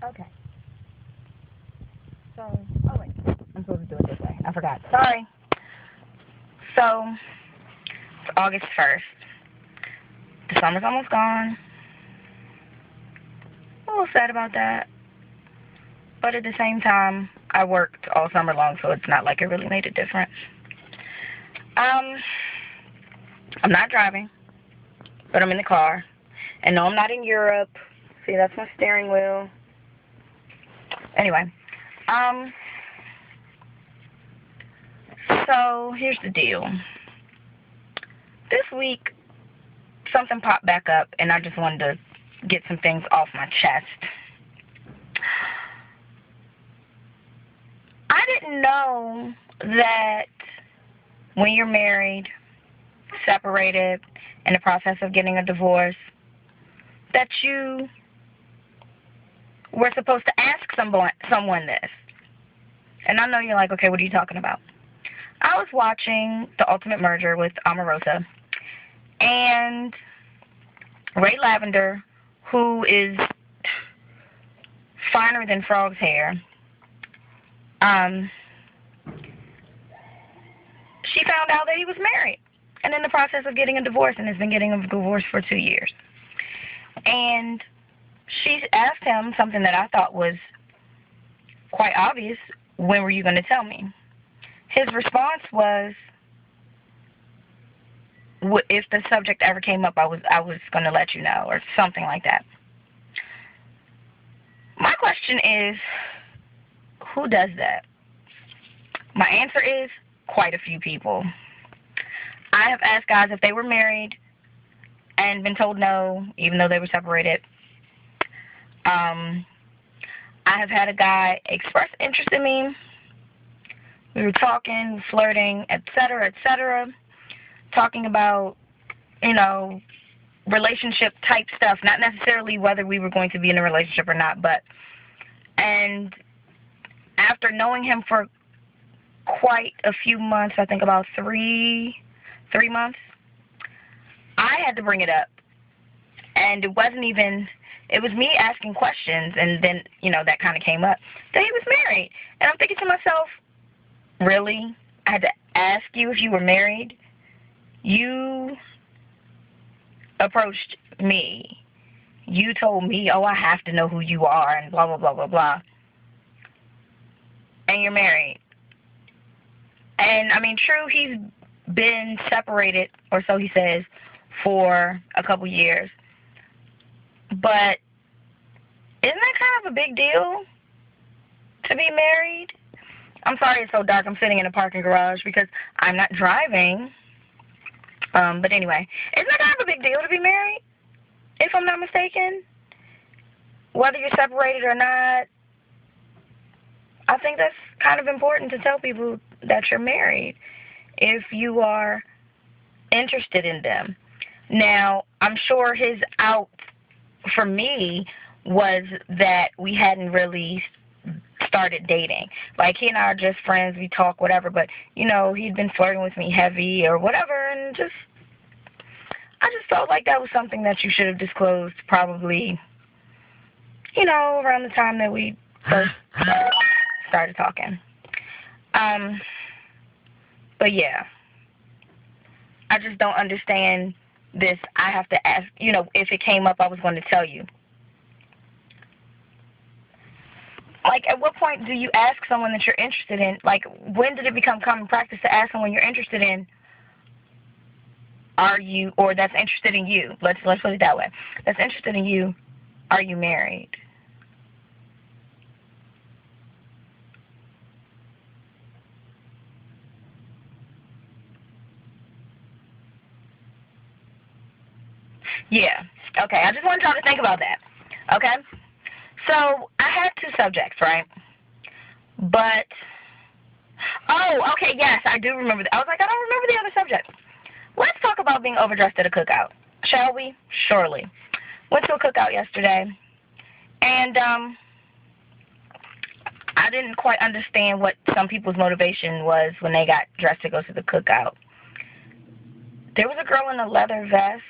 Okay. So, oh wait, I'm supposed to do it this way. I forgot. Sorry. So, it's August 1st. The summer's almost gone. A little sad about that. But at the same time, I worked all summer long, so it's not like it really made a difference. Um, I'm not driving, but I'm in the car. And no, I'm not in Europe. See, that's my steering wheel. Anyway, so here's the deal. This week, something popped back up, and I just wanted to get some things off my chest. I didn't know that when you're married, separated, in the process of getting a divorce, that you were supposed to ask someone this. And I know you're like, okay, what are you talking about? I was watching The Ultimate Merger with Omarosa, and Ray Lavender, who is finer than frog's hair, she found out that he was married and in the process of getting a divorce, and has been getting a divorce for 2 years. And she asked him something that I thought was quite obvious: when were you going to tell me? His response was, if the subject ever came up, I was going to let you know, or something like that. My question is, who does that? My answer is quite a few people. I have asked guys if they were married and been told no, even though they were separated. I have had a guy express interest in me. We were talking, flirting, etc., talking about, relationship type stuff, not necessarily whether we were going to be in a relationship or not, and after knowing him for quite a few months, I think about three months, I had to bring it up. And it was me asking questions, and then, that kind of came up, that he was married. And I'm thinking to myself, really? I had to ask you if you were married? You approached me. You told me, oh, I have to know who you are, and blah, blah, blah, blah, blah. And you're married. And, true, he's been separated, or so he says, for a couple years. But isn't that kind of a big deal to be married? I'm sorry it's so dark. I'm sitting in a parking garage because I'm not driving. But anyway, isn't that kind of a big deal to be married, if I'm not mistaken? Whether you're separated or not, I think that's kind of important to tell people that you're married if you are interested in them. Now, I'm sure his out for me was that we hadn't really started dating. Like, he and I are just friends, we talk, whatever, but, he'd been flirting with me heavy or whatever, and I just felt like that was something that you should have disclosed probably, around the time that we first started talking. But yeah, I just don't understand this. I have to ask, if it came up, I was going to tell you. Like, at what point do you ask someone that you're interested in? Like, when did it become common practice to ask someone you're interested in, or that's interested in you? Let's put it that way. That's interested in you, are you married? Yeah. Okay, I just want y'all to think about that. Okay? So, I had 2 subjects, right? But, okay, yes, I do remember that. I was like, I don't remember the other subject. Let's talk about being overdressed at a cookout, shall we? Surely. Went to a cookout yesterday, and I didn't quite understand what some people's motivation was when they got dressed to go to the cookout. There was a girl in a leather vest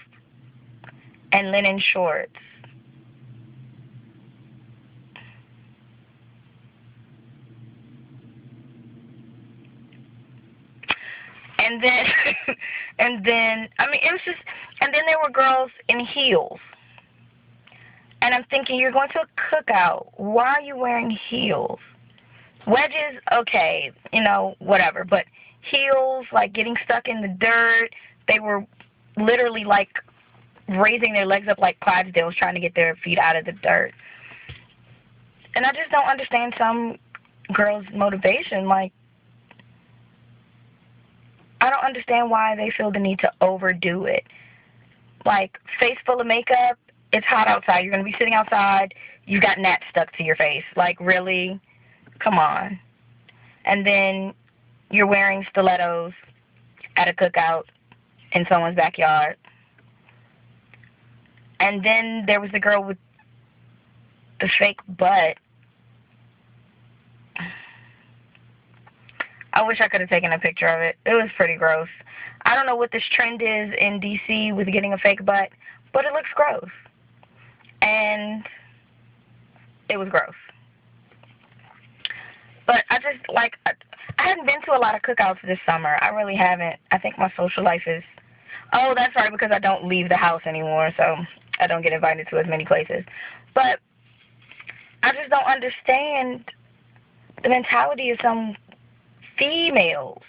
and linen shorts. And then, and then, I mean, it was just, and then there were girls in heels. And I'm thinking, you're going to a cookout. Why are you wearing heels? Wedges, okay, you know, whatever. But heels, like getting stuck in the dirt, they were literally like raising their legs up like Clydesdales trying to get their feet out of the dirt. And I just don't understand some girls' motivation. Like, I don't understand why they feel the need to overdo it. Like, face full of makeup, it's hot outside. You're going to be sitting outside. You've got gnats stuck to your face. Like, really? Come on. And then you're wearing stilettos at a cookout in someone's backyard. And then there was the girl with the fake butt. I wish I could have taken a picture of it. It was pretty gross. I don't know what this trend is in D.C. with getting a fake butt, but it looks gross. And it was gross. But I just, like, I hadn't been to a lot of cookouts this summer. I really haven't. I think my social life is, oh, that's right, because I don't leave the house anymore, so I don't get invited to as many places. But I just don't understand the mentality of some females.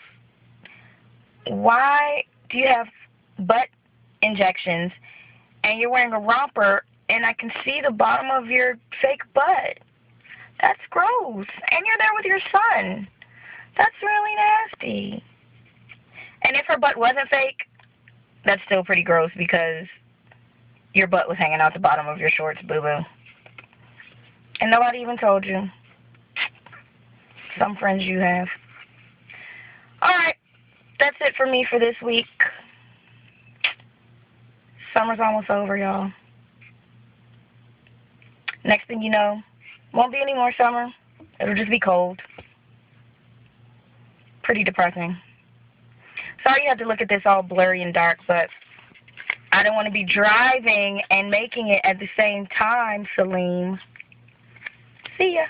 Why do you have butt injections and you're wearing a romper and I can see the bottom of your fake butt? That's gross. And you're there with your son. That's really nasty. And if her butt wasn't fake, that's still pretty gross because your butt was hanging out the bottom of your shorts, boo-boo. And nobody even told you. Some friends you have. Alright. That's it for me for this week. Summer's almost over, y'all. Next thing you know, won't be any more summer. It'll just be cold. Pretty depressing. Sorry you had to look at this all blurry and dark, but I don't want to be driving and making it at the same time, Salim. See ya.